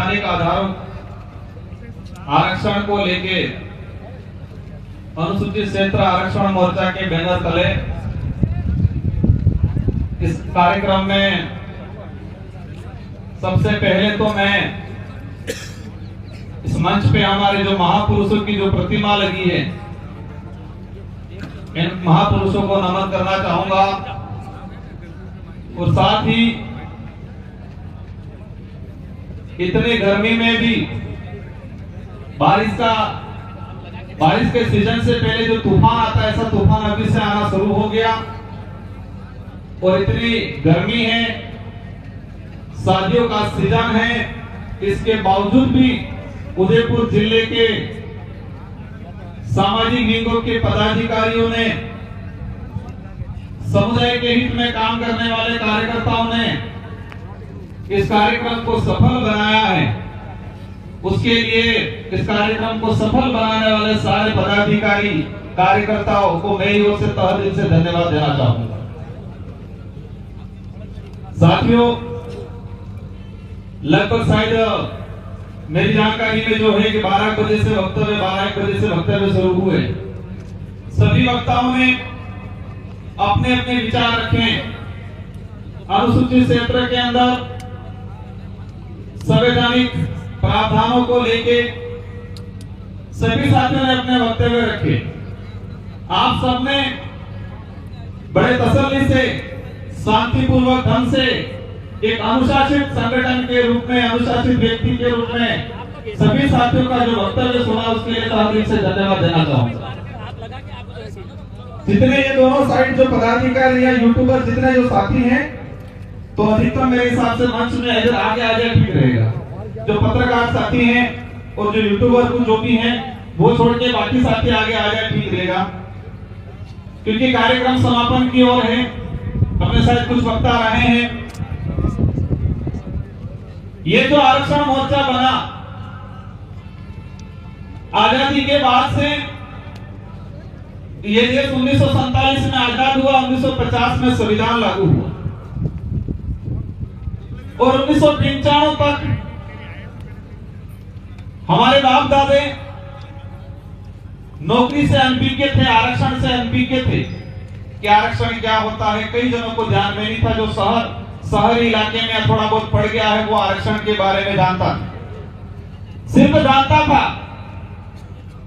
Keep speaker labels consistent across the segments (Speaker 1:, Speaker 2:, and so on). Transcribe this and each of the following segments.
Speaker 1: संवैधानिक आधारों आरक्षण को लेके अनुसूचित क्षेत्र आरक्षण मोर्चा के बैनर तले इस कार्यक्रम में सबसे पहले तो मैं इस मंच पे हमारे जो महापुरुषों की जो प्रतिमा लगी है, इन महापुरुषों को नमन करना चाहूंगा। और साथ ही इतनी गर्मी में भी बारिश के सीजन से पहले जो तूफान आता है, ऐसा तूफान अभी से आना शुरू हो गया। और इतनी गर्मी है, शादियों का सीजन है, इसके बावजूद भी उदयपुर जिले के सामाजिक विंगों के पदाधिकारियों ने, समुदाय के हित में काम करने वाले कार्यकर्ताओं ने इस कार्यक्रम को सफल बनाया है। उसके लिए इस कार्यक्रम को सफल बनाने वाले सारे पदाधिकारी कार्यकर्ताओं को मेरी ओर से तहे दिल से धन्यवाद देना चाहूंगा। साथियों, लगभग शायद मेरी जानकारी में जो है कि 12 बजे से वक्तव्य 12 बजे से वक्तव्य शुरू हुए। सभी वक्ताओं ने अपने अपने विचार रखे। अनुसूचित क्षेत्र के अंदर संवैधानिक प्रावधानों को लेके सभी साथियों ने अपने वक्तव्य रखे। आप सबने बड़े तसल्ली से, शांतिपूर्वक ढंग से एक अनुशासित संगठन के रूप में, अनुशासित व्यक्ति के रूप में सभी साथियों का जो वक्तव्य सुना, उसके लिए तहे दिल से धन्यवाद देना चाहूंगा। जितने ये दोनों साइड जो पदाधिकारी या यूट्यूबर जितने जो साथी हैं, तो अधिकतम मेरे हिसाब से मंच में इधर आगे आ जाए ठीक रहेगा। जो पत्रकार साथी हैं और जो यूट्यूबर को जो भी हैं, वो छोड़ के बाकी साथी आगे आ जाए ठीक रहेगा, क्योंकि कार्यक्रम समापन की ओर है। अपने साथ कुछ वक्ता रहे हैं। ये जो आरक्षण मोर्चा बना, आजादी के बाद से ये देश 1947 में आजाद हुआ, 1950 में संविधान लागू हुआ और 1995 तक हमारे बाप दादे नौकरी से अनभिज्ञ थे, आरक्षण से अनभिज्ञ थे कि आरक्षण क्या होता है। कई जनों को ध्यान में नहीं था। जो शहरी इलाके में थोड़ा बहुत पड़ गया है, वो आरक्षण के बारे में जानता, सिर्फ जानता था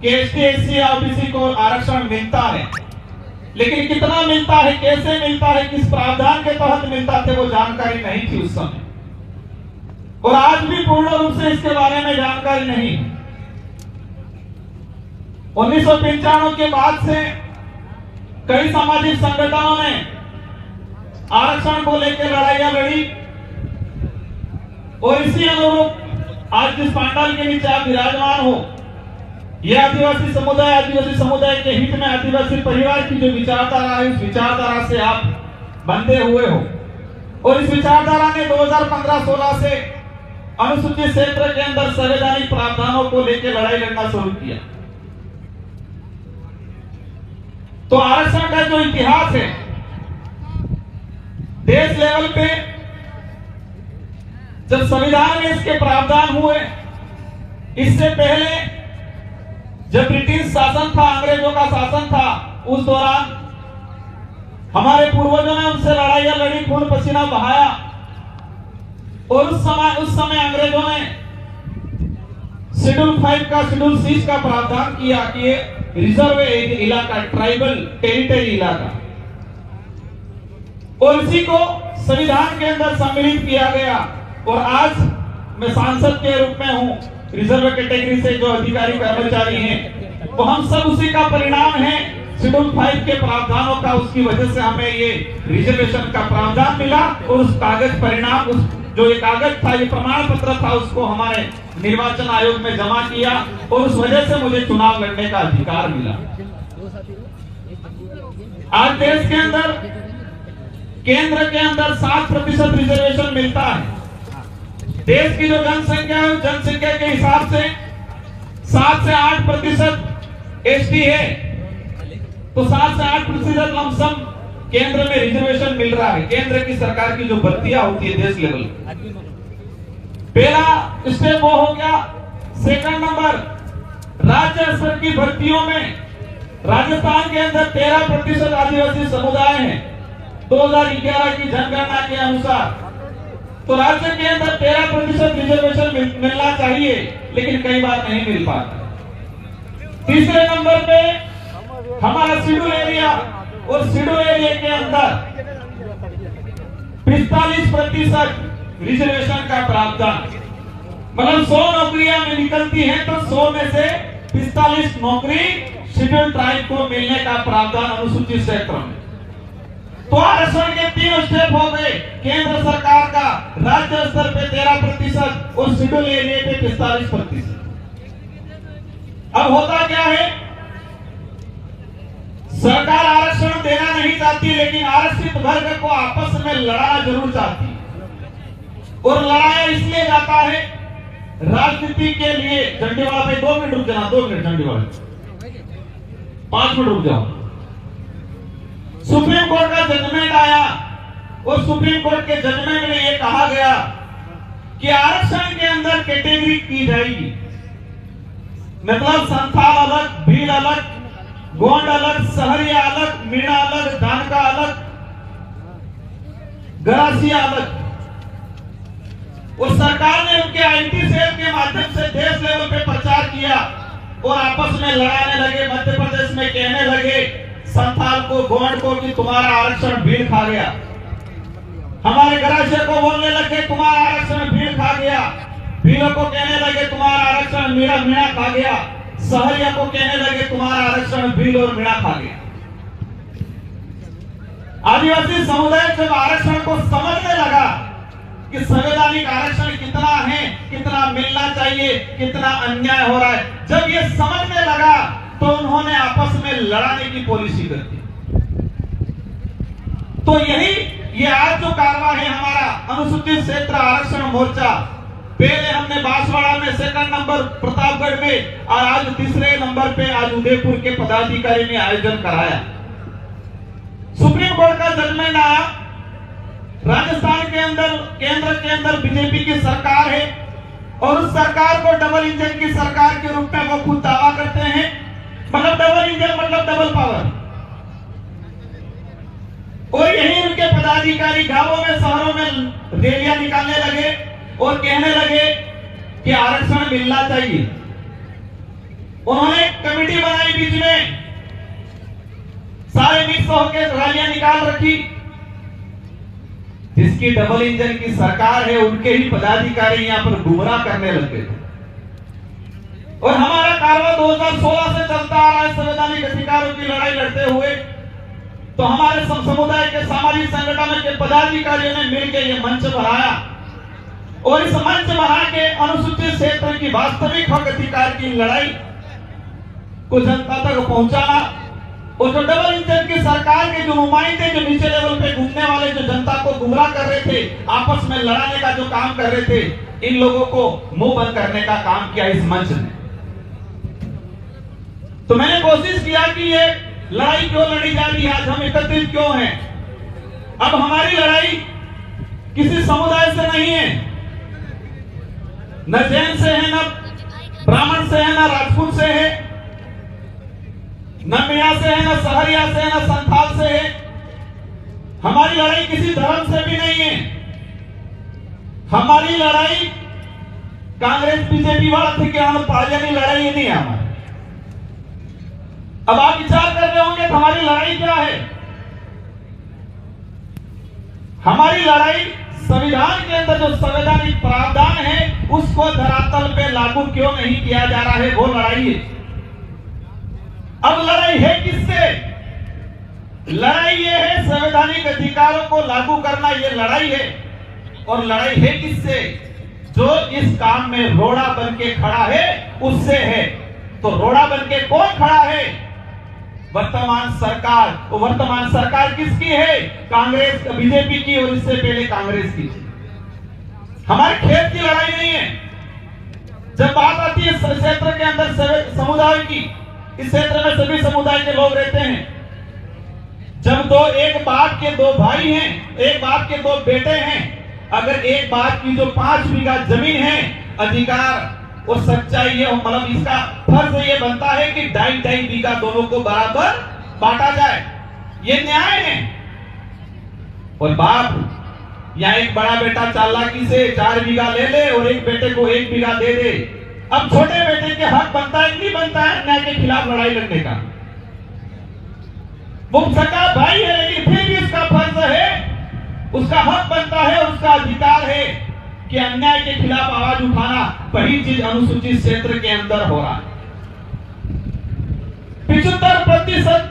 Speaker 1: कि एसटी एससी या ओबीसी को आरक्षण मिलता है, लेकिन कितना मिलता है, कैसे मिलता है, किस प्रावधान के तहत मिलता थे, वो जानकारी नहीं थी उस समय। और आज भी पूर्ण रूप से इसके बारे में जानकारी नहीं। 1995 के बाद से कई सामाजिक संगठनों ने आरक्षण को लेकर लड़ाइयां लड़ी और इसी अनुरूप आज जिस पंडाल के नीचे आप विराजमान हो, यह आदिवासी समुदाय के हित में आदिवासी परिवार की जो विचारधारा है, उस विचारधारा से आप बंधे हुए हो। और इस विचारधारा ने 2015-16 से अनुसूचित क्षेत्र के अंदर संवैधानिक प्रावधानों को लेकर लड़ाई लड़ना शुरू किया। तो आरक्षण का जो इतिहास है देश लेवल पे, जब संविधान में इसके प्रावधान हुए, इससे पहले जब ब्रिटिश शासन था, अंग्रेजों का शासन था, उस दौरान हमारे पूर्वजों ने उनसे लड़ाइयां लड़ी, खून पसीना बहाया। और उस समय अंग्रेजों ने शेड्यूल 5 का, शेड्यूल 6 का प्रावधान किया कि ये रिजर्व इलाका, ट्राइबल टेरिटरी इलाका, और इसी को संविधान के अंदर सम्मिलित किया गया। और आज मैं सांसद के रूप में हूं, रिजर्व कैटेगरी से जो अधिकारी कर्मचारी हैं, वो हम सब उसी का परिणाम है, शेड्यूल 5 के प्रावधानों का। उसकी वजह से हमें ये रिजर्वेशन का प्रावधान मिला और उस कागज परिणाम, उस जो एक कागज था, ये प्रमाण पत्र था, उसको हमारे निर्वाचन आयोग में जमा किया और उस वजह से मुझे चुनाव लड़ने का अधिकार मिला। आज देश के अंदर, केंद्र के अंदर 7% रिजर्वेशन मिलता है। देश की जो जनसंख्या है, जनसंख्या के हिसाब से 7 से 8% एसटी है, तो 7 से 8% लमसम केंद्र में रिजर्वेशन मिल रहा है। केंद्र की सरकार की जो भर्तियां होती है देश लेवल, पहला स्टेप वो हो गया। सेकंड नंबर, राज्य स्तर की भर्तियों में राजस्थान के अंदर 13% आदिवासी समुदाय है 2011 की जनगणना के अनुसार। तो राज्य के अंदर 13% रिजर्वेशन मिलना चाहिए, लेकिन कई बार नहीं मिल पाता। तीसरे नंबर पे हमारा शेड्यूल एरिया, और शेड्यूल एरिया के अंदर 45% रिजर्वेशन का प्रावधान, मतलब 100 नौकरियां में निकलती हैं तो 100 में से 45 नौकरी शेड्यूल ट्राइब को मिलने का प्रावधान अनुसूचित क्षेत्र में। तो आरक्षण के 3 स्टेप हो गए, केंद्र सरकार का राज्य स्तर पे 13% और शेड्यूल एरिया पे 45%। अब होता क्या है, सरकार आरक्षण देना नहीं चाहती, लेकिन आरक्षित वर्ग को आपस में लड़ाना जरूर चाहती है। और लड़ाया इसलिए जाता है राजनीति के लिए। झंडेवाला भाई 2 मिनट रुक जाना, 2 मिनट झंडेवाला, 5 मिनट रुक जाओ। सुप्रीम कोर्ट का जजमेंट आया और सुप्रीम कोर्ट के जजमेंट में यह कहा गया कि आरक्षण के अंदर कैटेगरी की जाएगी, मतलब संथाल अलग, भील अलग, गोंड अलग, सहरिया अलग, मीणा अलग, जानका अलग, गरासिया अलग। और सरकार ने उनके आईटी सेल के माध्यम से देश लेवल पे प्रचार किया और आपस में लड़ाने लगे। मध्य प्रदेश में कहने लगे संथाल को, गोंड को कि तुम्हारा आरक्षण भीड़ खा गया। हमारे गरासिया को बोलने लगे तुम्हारा आरक्षण भीड़ खा गया। भीलों को कहने लगे तुम्हारा आरक्षण मीणा खा गया। सहरिया को कहने लगे तुम्हारा आरक्षण भील और मीणा खा गया। आदिवासी समुदाय जब आरक्षण को समझने लगा कि संवैधानिक आरक्षण कितना है, कितना मिलना चाहिए, कितना अन्याय हो रहा है, जब ये समझने लगा तो उन्होंने आपस में लड़ाने की पॉलिसी कर दी। तो यही ये आज जो कारवा है हमारा अनुसूचित क्षेत्र आरक्षण मोर्चा, पहले हमने बांसवाड़ा में, सेकंड नंबर प्रतापगढ़ में, और आज तीसरे नंबर पे आज उदयपुर के पदाधिकारी ने आयोजन कराया। सुप्रीम कोर्ट का जजमेंट आया, राजस्थान के अंदर, केंद्र के अंदर बीजेपी की सरकार है और उस सरकार को डबल इंजन की सरकार के रूप में वो खुद दावा करते हैं। मतलब डबल इंजन मतलब डबल पावर। और यही उनके पदाधिकारी गांवों में, शहरों में रैलियां निकालने लगे और कहने लगे कि आरक्षण मिलना चाहिए। उन्होंने कमेटी बनाई, बीच में सारे मिक्स होकर रैलियां निकाल रखी। जिसकी डबल इंजन की सरकार है उनके ही पदाधिकारी यहां पर गुमराह करने लगे थे। और हमारा कारवा 2016 से चलता आ रहा है संवैधानिक अधिकारों की लड़ाई लड़ते हुए। तो हमारे समुदाय के सामाजिक संगठन के पदाधिकारियों ने मिलकर यह मंच बनाया और इस मंच बना के अनुसूचित क्षेत्र की वास्तविक हक अधिकार की लड़ाई को जनता तक पहुंचाना। और जो डबल इंजन की सरकार के जो नुमाइंदे जो नीचे लेवल पे घूमने वाले जो जनता को गुमराह कर रहे थे, आपस में लड़ाने का जो काम कर रहे थे, इन लोगों को मुंह बंद करने का काम किया इस मंच ने। तो मैंने कोशिश किया कि ये लड़ाई क्यों लड़ी जा रही है, आज हम एकत्रित क्यों हैं। अब हमारी लड़ाई किसी समुदाय से नहीं है, न जैन से है, न ब्राह्मण से है, न राजपूत से है, न मीणा से है, न सहरिया से है, न संथाल से है। हमारी लड़ाई किसी धर्म से भी नहीं है। हमारी लड़ाई कांग्रेस बीजेपी वाला थे कि हम पार्लियानी लड़ाई ही नहीं है हमारी। अब आप विचार कर रहे होंगे हमारी लड़ाई क्या है। हमारी लड़ाई संविधान के अंदर जो संवैधानिक प्रावधान है उसको धरातल पे लागू क्यों नहीं किया जा रहा है, वो लड़ाई है। अब लड़ाई है किससे? लड़ाई ये है संवैधानिक अधिकारों को लागू करना, ये लड़ाई है। और लड़ाई है किससे? जो इस काम में रोड़ा बन के खड़ा है उससे है। तो रोड़ा बन के कौन खड़ा है? वर्तमान सरकार। तो वर्तमान सरकार किसकी है? कांग्रेस, बीजेपी की, और इससे पहले कांग्रेस की। हमारे खेत की लड़ाई नहीं है। जब बात आती है क्षेत्र के अंदर समुदाय की, इस क्षेत्र में सभी समुदाय के लोग रहते हैं। जब एक बाप के 2 भाई हैं, एक बाप के 2 बेटे हैं, अगर एक बात की जो 5 बीघा जमीन है अधिकार और सच्चाई है, मतलब इसका फर्ज ये बनता है कि 2.5 बीघा दोनों को बराबर बांटा जाए, ये न्याय है। और बाप या एक बड़ा बेटा चालाकी से 4 बीघा ले ले और एक बेटे को 1 बीघा दे दे, अब छोटे बेटे के हक बनता है नहीं बनता है अन्याय के खिलाफ लड़ाई लड़ने का? वो सका भाई है लेकिन फिर भी उसका फर्ज है, उसका हक बनता है, उसका अधिकार है कि अन्याय के खिलाफ आवाज उठाना। वही चीज अनुसूचित क्षेत्र के अंदर हो रहा है। 75%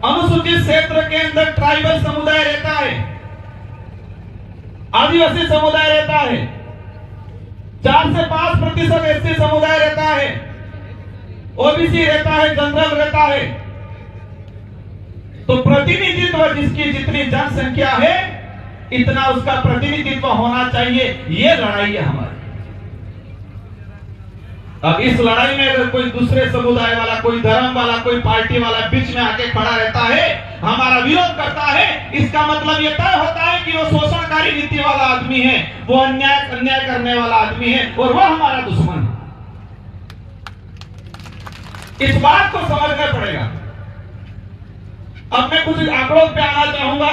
Speaker 1: अनुसूचित क्षेत्र के अंदर ट्राइबल समुदाय रहता है, आदिवासी समुदाय रहता है, 4 से 5% एससी समुदाय रहता है, ओबीसी रहता है, जनरल रहता है। तो प्रतिनिधित्व जिसकी जितनी जनसंख्या है इतना उसका प्रतिनिधित्व होना चाहिए, ये लड़ाई है हमारी। अब इस लड़ाई में अगर कोई दूसरे समुदाय वाला, कोई धर्म वाला, कोई पार्टी वाला बीच में आके खड़ा रहता है, हमारा विरोध करता है, इसका मतलब यह तय होता है कि वो शोषणकारी नीति वाला आदमी है, वो अन्याय करने वाला आदमी है और वह हमारा दुश्मन है। इस बात को समझना पड़ेगा। अब मैं कुछ आंकड़ों पे आना चाहूंगा।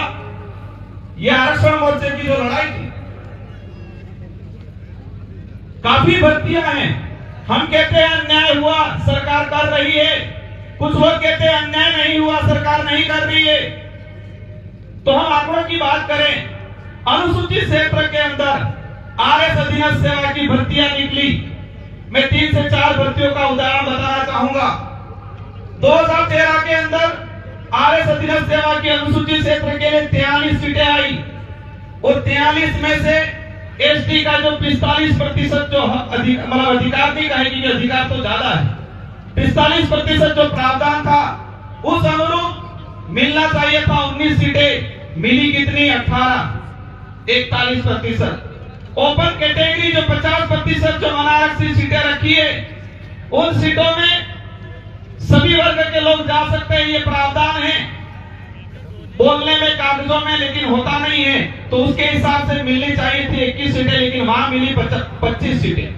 Speaker 1: यह आरक्षण मोर्चे की जो लड़ाई थी, काफी भर्तियां हैं। हम कहते हैं अन्याय हुआ, सरकार कर रही है, कुछ लोग कहते हैं अन्याय नहीं हुआ, सरकार नहीं कर रही है। तो हम आंकड़ों की बात करें, अनुसूचित क्षेत्र के अंदर आरएस अधीनस्थ सेवा की भर्तियां निकली। मैं 3 से 4 भर्तियों का उदाहरण बताना चाहूंगा। 2013 के अंदर आरएस अधीनस्थ सेवा की अनुसूचित क्षेत्र के लिए 43 सीटें आई और 43 में से एसटी का जो 45% जो मतलब अधिकार नहीं कहेगी कि अधिकार तो ज्यादा है, 45% जो प्रावधान था उस अनुरूप मिलना चाहिए था 19 सीटें, मिली कितनी? 18, 41%। ओपन कैटेगरी जो 50% जो अनारक्षित सीटें रखी है, उन सीटों में सभी वर्ग के लोग जा सकते हैं, ये प्रावधान है बोलने में, कागजों में, लेकिन होता नहीं है। तो उसके हिसाब से मिलनी चाहिए थी 21 सीटें, लेकिन वहां मिली 25 सीटें।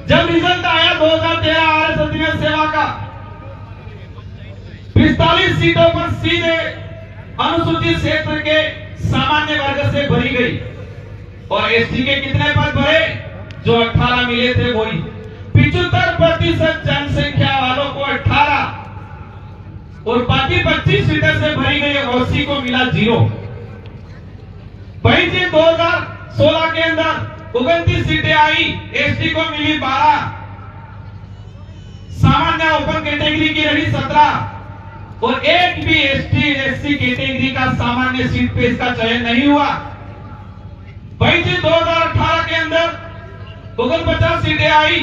Speaker 1: जब रिजल्ट आया 2013 आरएस अधीनस्थ सेवा का, 45 सीटों पर सीधे अनुसूचित क्षेत्र के सामान्य वर्ग से भरी गई और एसटी के कितने पद भरे? जो 18 मिले थे वही। 75% जनसंख्या वालों को 18 और बाकी 25 सीटें से भरी गई, ओसी को मिला 0। वही चीज 2016 के अंदर 29 सीटें आई, एसटी को मिली 12, सामान्य ओपन कैटेगरी की रही 17 और एक भी एसटी एससी कैटेगरी का सामान्य सीट पे इसका चयन नहीं हुआ। वही चीज 2018 के अंदर 49 सीटें आई,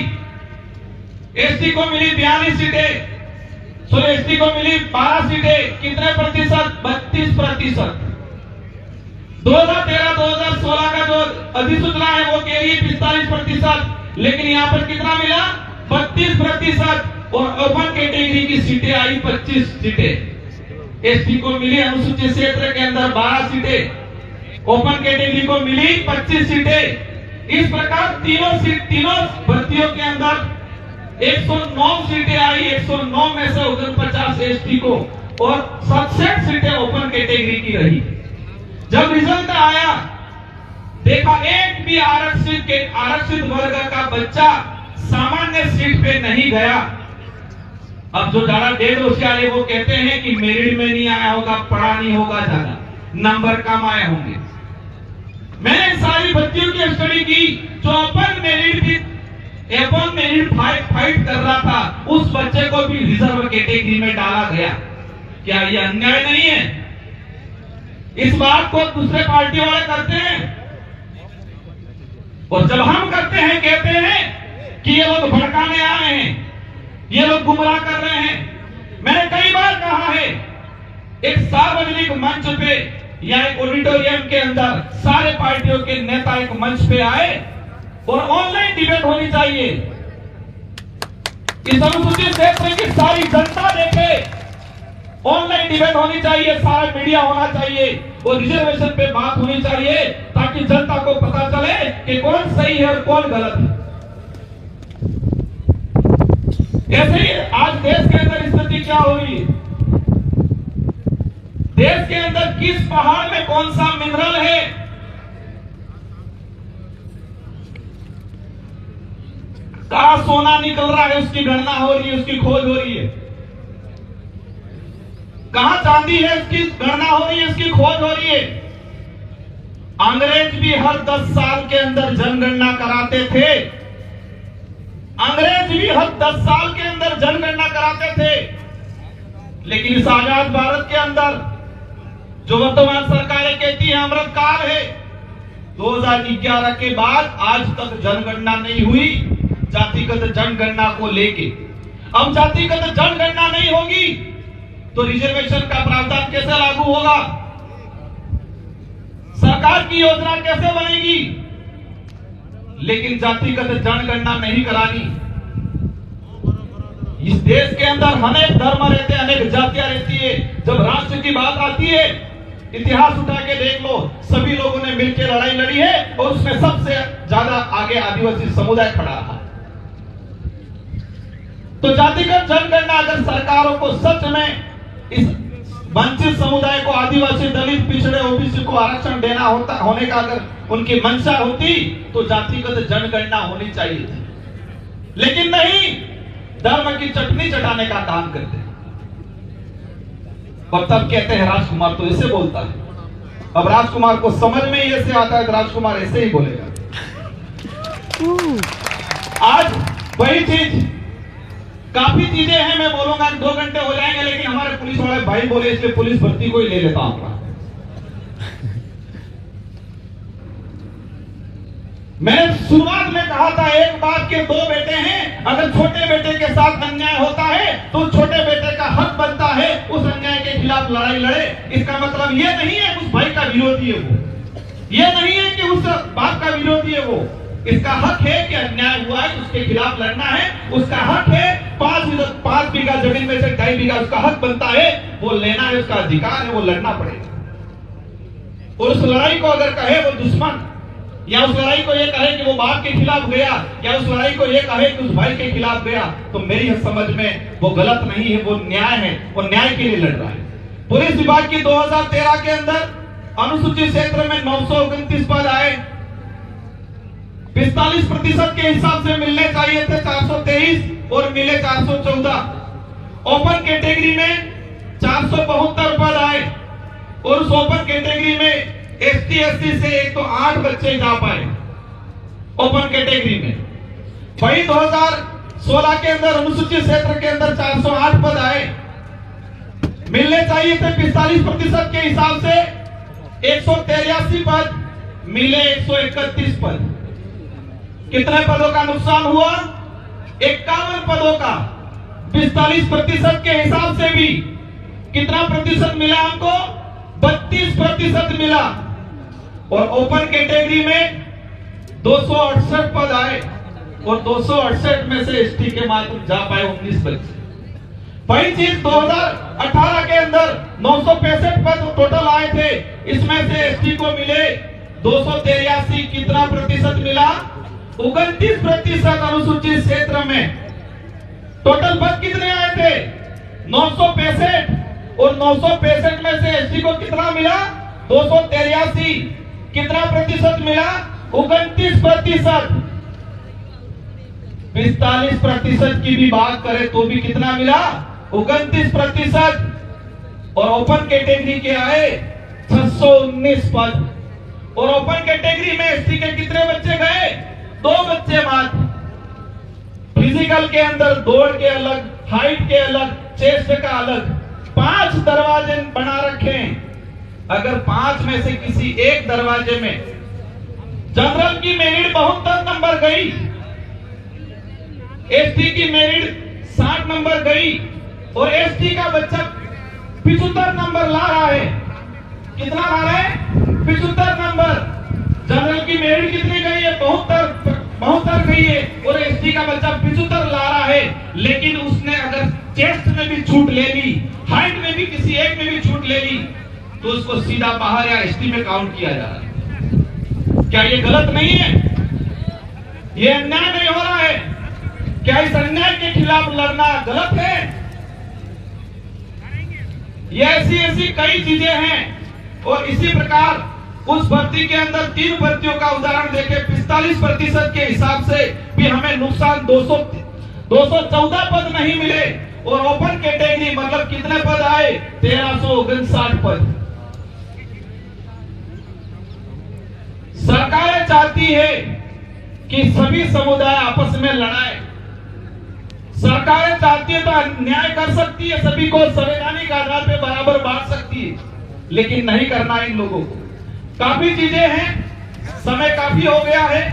Speaker 1: एसटी को मिली 42 सीटें, एसटी को मिली 12 सीटें, कितने प्रतिशत? 32%। 2013-2016 का जो अधिसूचना है वो कह रही है 45%, लेकिन यहाँ पर कितना मिला? 32% और ओपन कैटेगरी की सीटें आई 25 सीटें। एसटी को मिली अनुसूचित क्षेत्र के अंदर 12 सीटें, ओपन कैटेगरी को मिली 25 सीटें। इस प्रकार तीनों भर्तियों के अंदर 109 सीटें आई, 109 में से 49 एसटी को और 67 सीटें ओपन कैटेगरी की रही। जब रिजल्ट आया देखा एक भी आरक्षित वर्ग का बच्चा सामान्य सीट पे नहीं गया। अब जो ज्यादा 1.5 वाले वो कहते हैं कि मेरिट में नहीं आया होगा, पढ़ा नहीं होगा, ज्यादा नंबर कम आए होंगे। मैंने सारी भर्तियों की स्टडी की, जो ओपन मेरिट फाइट कर रहा था, उस बच्चे को भी रिजर्व कैटेगरी में डाला गया। क्या ये अन्याय नहीं है? इस बात को दूसरे पार्टी वाले करते हैं और जब हम करते हैं कहते हैं कि ये लोग भड़काने आए हैं, ये लोग गुमराह कर रहे हैं। मैंने कई बार कहा है, एक सार्वजनिक मंच पे या एक ऑडिटोरियम के अंदर सारे पार्टियों के नेता एक मंच पे आए और ऑनलाइन डिबेट होनी चाहिए। इस अनुसूचित क्षेत्र की सारी जनता देखे ऑनलाइन डिबेट होनी चाहिए, सारा मीडिया होना चाहिए, और रिजर्वेशन पे बात होनी चाहिए ताकि जनता को पता चले कि कौन सही है और कौन गलत है। ऐसे ही आज देश के अंदर स्थिति क्या हो रही है, देश के अंदर किस पहाड़ में कौन सा मिनरल है, कहां सोना निकल रहा है उसकी गणना हो रही है, उसकी खोज हो रही है, कहां चांदी है उसकी गणना हो रही है, उसकी खोज हो रही है। अंग्रेज भी हर 10 साल के अंदर जनगणना कराते थे, अंग्रेज भी हर 10 साल के अंदर जनगणना कराते थे, लेकिन इस आजाद भारत के अंदर जो वर्तमान सरकारें कहती है अमृतकाल है, 2011 के बाद आज तक जनगणना नहीं हुई जातिगत जनगणना को लेके। अब जातिगत जनगणना नहीं होगी तो रिजर्वेशन का प्रावधान कैसे लागू होगा, सरकार की योजना कैसे बनेगी, लेकिन जातिगत जनगणना नहीं करानी। इस देश के अंदर अनेक धर्म रहते हैं, अनेक जातियां रहती है, जब राष्ट्र की बात आती है इतिहास उठा के देख लो, सभी लोगों ने मिलकर लड़ाई लड़ी है और उसमें सबसे ज्यादा आगे आदिवासी समुदाय खड़ा रहा। तो जातिगत जनगणना अगर सरकारों को सच में इस वंचित समुदाय को, आदिवासी, दलित, पिछड़े, ओबीसी को आरक्षण देना होने का अगर उनकी मंशा होती तो जातिगत जनगणना होनी चाहिए थी, लेकिन नहीं, धर्म की चटनी चटाने का काम करते हैं। और तब कहते हैं राजकुमार तो ऐसे बोलता है। अब राजकुमार को समझ में ही ऐसे आता है तो राजकुमार ऐसे ही बोलेगा। आज वही चीज, काफी चीजें हैं, मैं बोलूंगा 2 घंटे हो जाएंगे, लेकिन हमारे पुलिस वाले भाई बोले इसलिए पुलिस भर्ती को ही ले लेता हूं। मैंने शुरुआत में कहा था एक बाप के 2 बेटे हैं, अगर छोटे बेटे के साथ अन्याय होता है तो छोटे बेटे का हक बनता है उस अन्याय के खिलाफ लड़ाई लड़े। इसका मतलब ये नहीं है उस भाई का विरोधी है वो, ये नहीं है कि उस बाप का विरोधी है वो, इसका हक है कि अन्याय हुआ है उसके खिलाफ लड़ना है, उसका हक है 5 बीघा जमीन में से 2.5 बीघा उसका हक बनता है, वो लेना है, उसका अधिकार है, वो लड़ना पड़ेगा। और उस लड़ाई को अगर कहे वो दुश्मन, या उस लड़ाई को ये कहे कि वो बाप के खिलाफ गया, या उस लड़ाई को ये कहे कि उस भाई के खिलाफ गया, तो मेरी समझ में वो गलत नहीं है, वो न्याय है, वो न्याय के लिए लड़ रहा है। पुलिस विभाग की 2013 के अंदर अनुसूचित क्षेत्र में 929 पद आए, 45% के हिसाब से मिलने चाहिए थे 423 और मिले 414। ओपन कैटेगरी में 472 पद आए और उस ओपन कैटेगरी में एसटी एससी से एक तो 8 बच्चे जा पाए ओपन कैटेगरी में। वही 2016 के अंदर अनुसूचित क्षेत्र के अंदर 408 पद आए, मिलने चाहिए थे 45% के हिसाब से 183 पद, मिले 131 पद। कितने पदों का नुकसान हुआ? 51 पदों का। 45% के हिसाब से भी कितना प्रतिशत मिला हमको? 32% मिला। और ओपन कैटेगरी में 268 पद आए और 268 में से एसटी के मात्र जा पाए 19 बच्चे। वही चीज 2018 के अंदर 965 पद टोटल आए थे, इसमें से एसटी को मिले 283। कितना प्रतिशत मिला? 29% अनुसूचित क्षेत्र में। टोटल पद कितने आए थे? 965 और 965 में से एसटी को कितना मिला? 283। कितना प्रतिशत मिला? 29%। 45% की भी बात करें तो भी कितना मिला? 29%। और ओपन कैटेगरी के आए 619 पद। और ओपन कैटेगरी में एसटी के कितने बच्चे गए? 2 बच्चे मात्र। फिजिकल के अंदर दौड़ के अलग, हाइट के अलग, चेस्ट का अलग 5 दरवाजे बना रखे हैं। अगर 5 में से किसी एक दरवाजे में जनरल की मेरिट 72 नंबर गई, एसटी की मेरिट 60 नंबर गई और एसटी का बच्चा 75 नंबर ला रहा है। कितना ला रहा है? 75 नंबर। जनरल की मेरिट कितनी गई है? 72 गई है और एसटी का बच्चा 75 ला रहा है। लेकिन उसने अगर चेस्ट में भी छूट ले ली, हाइट में भी उसको सीधा बाहर या एसटी में काउंट किया जा रहा है। क्या ये गलत नहीं है? ये अन्याय नहीं हो रहा है? क्या इस अन्याय के खिलाफ लड़ना गलत है? ये ऐसी कई चीजें हैं। और इसी प्रकार उस भर्ती के अंदर 3 भर्तियों का उदाहरण देखें, 45% के हिसाब से भी हमें नुकसान 214 पद नहीं मिले। और ओपन कैटेगरी मतलब कितने पद आए? 1359 पद। सरकारें चाहती है कि सभी समुदाय आपस में लड़ाए। सरकारें चाहती है तो न्याय कर सकती है, सभी को संवैधानिक आधार पे बराबर बांट सकती है, लेकिन नहीं करना इन लोगों को। काफी चीजें हैं, समय काफी हो गया है।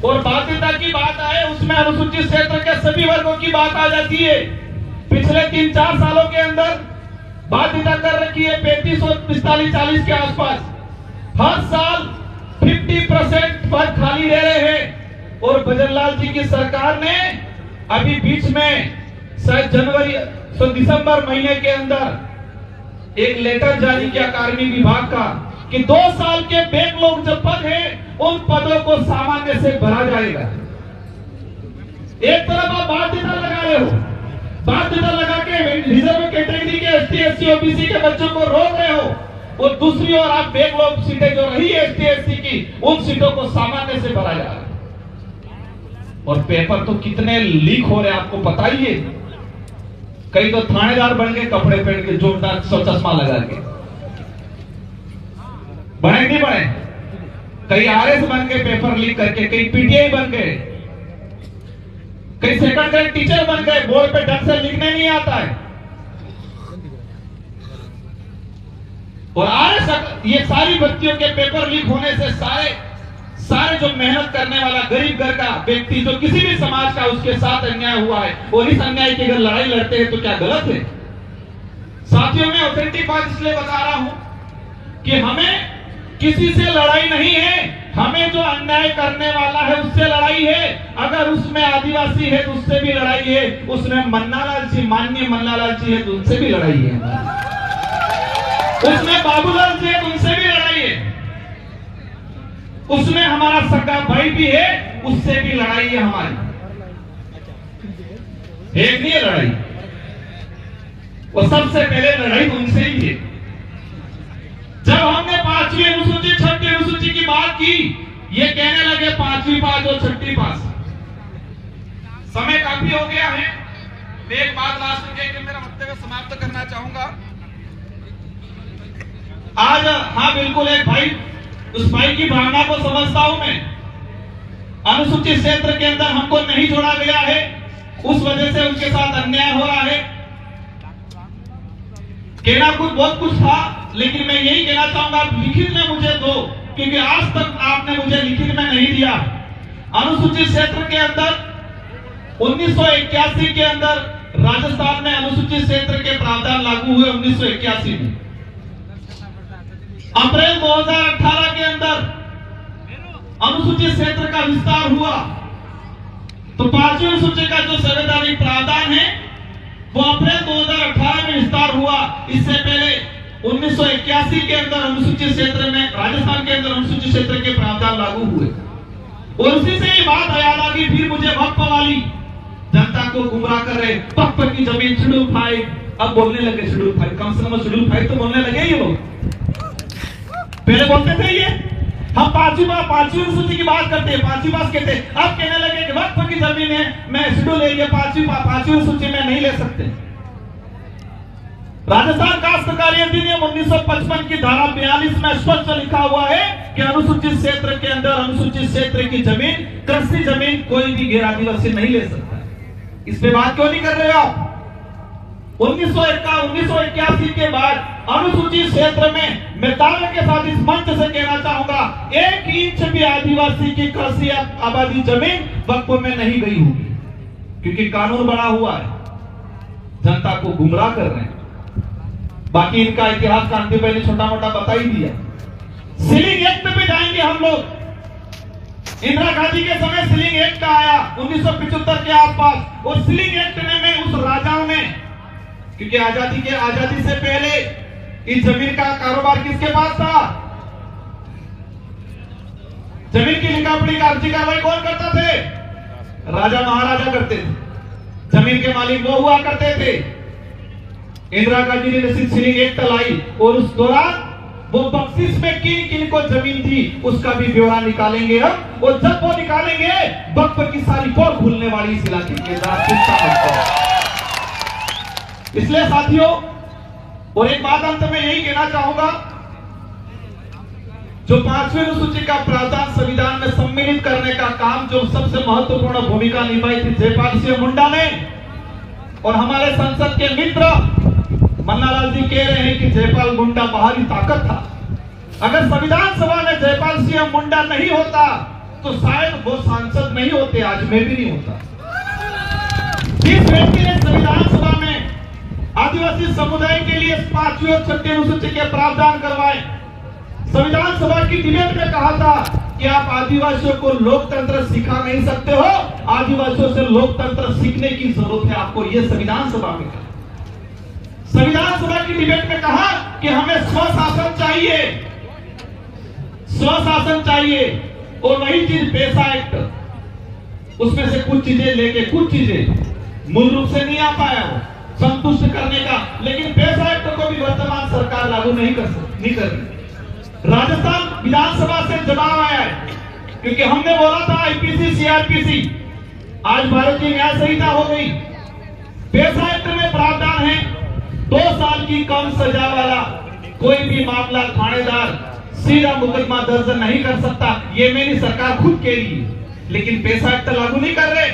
Speaker 1: और बाध्यता की बात आए, उसमें अनुसूचित क्षेत्र के सभी वर्गों की बात आ जाती है। पिछले 3-4 सालों के अंदर बाध्यता कर रखी है 35 और 45-40 के आसपास। हर साल 50% पद खाली रह रहे हैं। और भजनलाल जी की सरकार ने अभी बीच में शायद दिसंबर महीने के अंदर एक लेटर जारी किया कार्मिक विभाग का कि 2 साल के बैकलॉग जो पद है उन पदों को सामान्य से भरा जाएगा। एक तरफ आप बाध्यता लगा रहे हो, बाध्यता लगा के रिजर्व कैटेगरी के एसटी, एससी, ओबीसी के बच्चों को रोक रहे हो, और दूसरी ओर आप बैकलॉग सीटें जो रही है एसटी, एससी की, उन सीटों को सामान्य से भरा जा रहा है। और पेपर तो कितने लीक हो रहे हैं आपको पता ही है। कई तो थानेदार बन गए कपड़े पहन के, जोरदार चश्मा लगा के। बने नहीं बने? कई आरएस बन गए पेपर लीक करके, कई पीटीआई बन गए, कई सेकंड ग्रेड टीचर बन गए, बोर्ड पे ढंग से लिखने नहीं आता है। और आरएस ये सारी बच्चियों के पेपर लीक होने से सारे जो मेहनत करने वाला गरीब घर का व्यक्ति, जो किसी भी समाज का, उसके साथ अन्याय हुआ है। और इस अन्याय की अगर लड़ाई लड़ते हैं तो क्या गलत है? साथियों, मैं ऑथेंटिक बात इसलिए बता रहा हूं कि हमें किसी से लड़ाई नहीं है, हमें जो अन्याय करने वाला है उससे लड़ाई है। अगर उसमें आदिवासी है तो उससे भी लड़ाई है, उसमें मन्नालाल जी, माननीय मन्नालाल जी है तो उनसे भी लड़ाई है, उसमें बाबूलाल जी है तो उनसे भी लड़ाई है, उसमें हमारा सगा भाई भी है, उससे भी लड़ाई है हमारी। एक नहीं है लड़ाई, वो सबसे पहले लड़ाई उनसे ही है। जब हमने 5वीं अनुसूची 6वीं अनुसूची की बात की, ये कहने लगे 5वीं पास और 6वीं पास। समय काफी हो गया है, मैं एक बात लास्ट में कहकर मेरा वक्तव्य समाप्त करना चाहूंगा। आज हाँ बिल्कुल, एक भाई, उस भाई की भावना को समझता हूं मैं। अनुसूचित क्षेत्र के अंदर हमको नहीं जोड़ा गया है, उस वजह से उनके साथ अन्याय हो रहा है। कहना कुछ बहुत कुछ था, लेकिन मैं यही कहना चाहूंगा, आप लिखित में मुझे दो, क्योंकि आज तक आपने मुझे लिखित में नहीं दिया। अनुसूचित क्षेत्र के अंदर 1981 के अंदर राजस्थान में अनुसूचित क्षेत्र के प्रावधान लागू हुए 1981 में। अप्रैल 2018 के अंदर अनुसूचित क्षेत्र का विस्तार हुआ, तो 5वीं अनुसूची का जो संवैधानिक प्रावधान है वो अप्रैल 2018 में विस्तार हुआ। इससे पहले 1981 के अंदर अनुसूचित क्षेत्र में, राजस्थान के अंदर अनुसूचित क्षेत्र के प्रावधान लागू हुए। और उसी से ये बात याद आ गई, फिर मुझे वक्फ वाली जनता को गुमराह कर रहे, वक्फ की जमीन शेड्यूल 5, अब बोलने लगे शेड्यूल 5, कम से कम शेड्यूल 5 तो बोलने लगे ये लोग। पहले बोलते थे ये, हम 5वीं अनुसूची की बात करते हैं, 5वीं पास कहते, अब कहने लगे कि वक्फ की जमीन है, मैं शेड्यूल एरिया 5वीं अनुसूची में नहीं ले सकते। राजस्थान काश्तकारी अधिनियम 1955 की धारा 42 में स्पष्ट लिखा हुआ है कि अनुसूचित क्षेत्र के अंदर अनुसूचित क्षेत्र की जमीन, कृषि जमीन कोई भी गैर आदिवासी नहीं ले सकता। इस पे बात क्यों नहीं कर रहे हो आप? 1981 के बाद अनुसूचित क्षेत्र में मैं दावे के साथ इस मंच से कहना चाहूंगा, 1 इंच भी आदिवासी की कृषि आबादी जमीन वक्फ में नहीं गई होगी, क्योंकि कानून बना हुआ है, जनता को गुमराह कर रहे हैं। बाकी इनका इतिहास कांति भाई ने छोटा मोटा बता ही दिया। सीलिंग एक्ट पे जाएंगे हम लोग। इंदिरा गांधी के समय सीलिंग एक्ट आया 1975 के आसपास, और सीलिंग एक्ट में उस राजाओं ने, क्योंकि आजादी से पहले इस जमीन का कारोबार किसके पास था? जमीन की लिखापढ़ी का अर्जी कार्रवाई कौन करता थे? राजा महाराजा करते थे। जमीन के मालिक वो हुआ करते थे। इंदिरा गांधी ने सीलिंग एक्ट लाई और उस दौरान वो बख्शिश में किन किन को जमीन थी उसका भी ब्यौरा निकालेंगे हम, और जब वो निकालेंगे वक्त की सारी पोल खुलने वाली इस इलाके के इसलिए साथियों, और एक बात अंत में यही कहना चाहूंगा, जो 5वीं अनुसूची का प्रावधान संविधान में सम्मिलित करने का काम जो सबसे महत्वपूर्ण भूमिका निभाई थी जयपाल सिंह मुंडा ने, और हमारे संसद के मित्र मन्नालाल जी कह रहे हैं कि जयपाल मुंडा बाहरी ताकत था। अगर संविधान सभा में जयपाल सिंह मुंडा नहीं होता तो शायद वो सांसद नहीं होते, आज मैं भी नहीं होता। जिस व्यक्ति ने संविधान सभा में आदिवासी समुदाय के लिए 5वीं और 6वीं अनुसूची के प्रावधान करवाए, संविधान सभा की डिबेट में कहा था कि आप आदिवासियों को लोकतंत्र सिखा नहीं सकते हो, आदिवासियों से लोकतंत्र सीखने की जरूरत है आपको, यह संविधान सभा में कहा। संविधान सभा की डिबेट में कहा कि हमें स्वशासन चाहिए, स्वशासन चाहिए, और वही चीज पेशा एक्ट, उसमें से कुछ चीजें लेके कुछ चीजें मूल रूप से नहीं आ पाया वो संतुष्ट करने का, लेकिन पेशा एक्ट को भी वर्तमान सरकार लागू नहीं कर रही। राजस्थान विधानसभा से जवाब आया है, क्योंकि हमने बोला था आईपीसी सीआरपीसी, आज भारतीय न्याय संहिता हो गई। पेशा एक्ट में प्रावधान है 2 साल की कम सजा वाला कोई भी मामला थानेदार सीधा मुकदमा दर्ज नहीं कर सकता, ये मेरी सरकार खुद कह रही है, लेकिन पेशा एक्ट लागू नहीं कर रहे,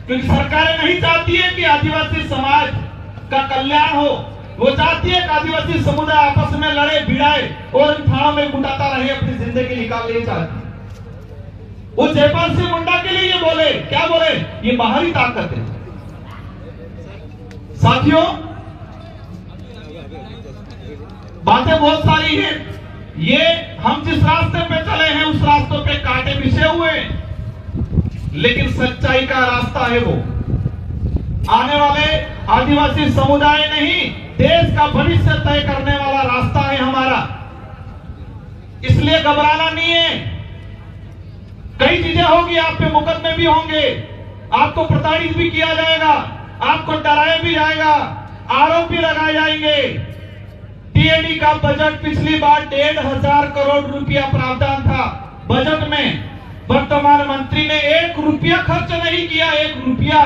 Speaker 1: क्योंकि सरकारें नहीं चाहती है कि आदिवासी समाज का कल्याण हो। वो चाहती है कि आदिवासी समुदाय आपस में लड़े भिड़ाए और थानों में कुटाता रहे, अपनी जिंदगी निकाल ले चाहती। वो जयपाल सिंह मुंडा के लिए ये बोले, क्या बोले? ये बाहरी ताकत है। साथियों, बातें बहुत सारी हैं, ये हम जिस रास्ते पे चले हैं उस रास्तों पे कांटे बिछे हुए, लेकिन सच्चाई का रास्ता है वो। आने वाले आदिवासी समुदाय नहीं, देश का भविष्य तय करने वाला रास्ता है हमारा, इसलिए घबराना नहीं है। कई चीजें होगी, आप पे मुकदमे भी होंगे, आपको प्रताड़ित भी किया जाएगा, आपको डराया भी जाएगा, आरोप भी लगाए जाएंगे। टीएडी का बजट पिछली बार 1,500 करोड़ रुपया प्रावधान था बजट में, वर्तमान मंत्री ने 1 रुपया खर्च नहीं किया, 1 रुपया।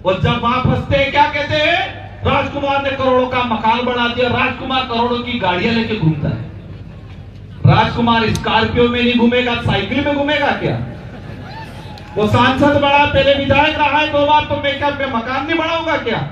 Speaker 1: और जब वहां फंसते हैं, क्या कहते हैं? राजकुमार ने करोड़ों का मकान बना दिया, राजकुमार करोड़ों की गाड़ियां लेके घूमता है। राजकुमार स्कॉर्पियो में नहीं घूमेगा, साइकिल में घूमेगा क्या? वो सांसद बड़ा, पहले विधायक रहा है 2 बार, तो मैं क्या मकान नहीं बनाऊंगा क्या?